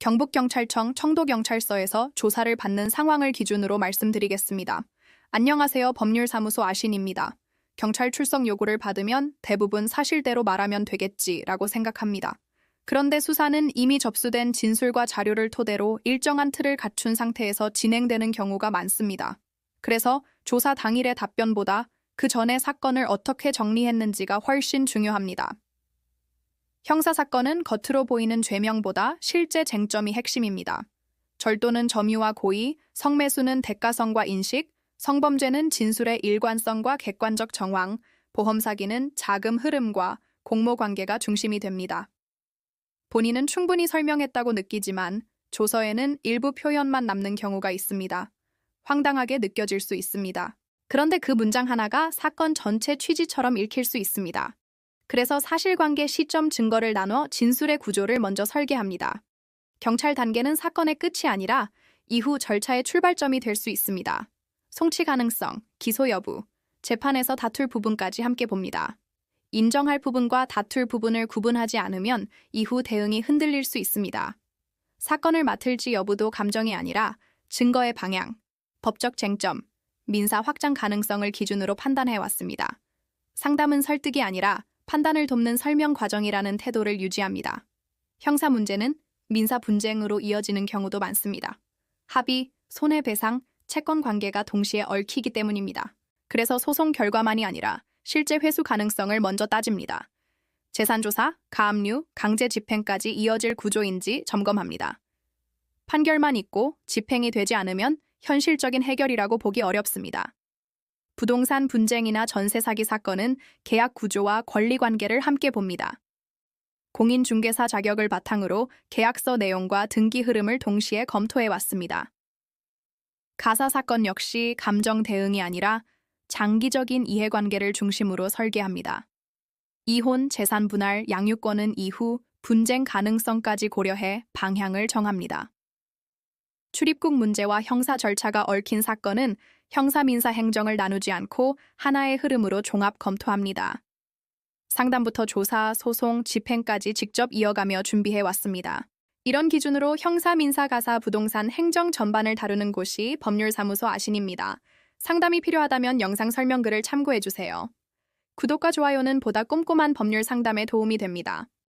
경북경찰청 청도경찰서에서 조사를 받는 상황을 기준으로 말씀드리겠습니다. 안녕하세요. 법률사무소 아신입니다. 경찰 출석 요구를 받으면 대부분 사실대로 말하면 되겠지라고 생각합니다. 그런데 수사는 이미 접수된 진술과 자료를 토대로 일정한 틀을 갖춘 상태에서 진행되는 경우가 많습니다. 그래서 조사 당일의 답변보다 그 전에 사건을 어떻게 정리했는지가 훨씬 중요합니다. 형사사건은 겉으로 보이는 죄명보다 실제 쟁점이 핵심입니다. 절도는 점유와 고의, 성매수는 대가성과 인식, 성범죄는 진술의 일관성과 객관적 정황, 보험사기는 자금 흐름과 공모관계가 중심이 됩니다. 본인은 충분히 설명했다고 느끼지만 조서에는 일부 표현만 남는 경우가 있습니다. 황당하게 느껴질 수 있습니다. 그런데 그 문장 하나가 사건 전체 취지처럼 읽힐 수 있습니다. 그래서 사실관계 시점 증거를 나눠 진술의 구조를 먼저 설계합니다. 경찰 단계는 사건의 끝이 아니라 이후 절차의 출발점이 될 수 있습니다. 송치 가능성, 기소 여부, 재판에서 다툴 부분까지 함께 봅니다. 인정할 부분과 다툴 부분을 구분하지 않으면 이후 대응이 흔들릴 수 있습니다. 사건을 맡을지 여부도 감정이 아니라 증거의 방향, 법적 쟁점, 민사 확장 가능성을 기준으로 판단해왔습니다. 상담은 설득이 아니라 판단을 돕는 설명 과정이라는 태도를 유지합니다. 형사 문제는 민사 분쟁으로 이어지는 경우도 많습니다. 합의, 손해배상, 채권 관계가 동시에 얽히기 때문입니다. 그래서 소송 결과만이 아니라 실제 회수 가능성을 먼저 따집니다. 재산조사, 가압류, 강제 집행까지 이어질 구조인지 점검합니다. 판결만 있고 집행이 되지 않으면 현실적인 해결이라고 보기 어렵습니다. 부동산 분쟁이나 전세 사기 사건은 계약 구조와 권리 관계를 함께 봅니다. 공인중개사 자격을 바탕으로 계약서 내용과 등기 흐름을 동시에 검토해 왔습니다. 가사 사건 역시 감정 대응이 아니라 장기적인 이해관계를 중심으로 설계합니다. 이혼, 재산 분할, 양육권은 이후 분쟁 가능성까지 고려해 방향을 정합니다. 출입국 문제와 형사 절차가 얽힌 사건은 형사 민사 행정을 나누지 않고 하나의 흐름으로 종합 검토합니다. 상담부터 조사, 소송, 집행까지 직접 이어가며 준비해 왔습니다. 이런 기준으로 형사, 민사, 가사, 부동산, 행정 전반을 다루는 곳이 법률사무소 아신입니다. 상담이 필요하다면 영상 설명글을 참고해주세요. 구독과 좋아요는 보다 꼼꼼한 법률 상담에 도움이 됩니다.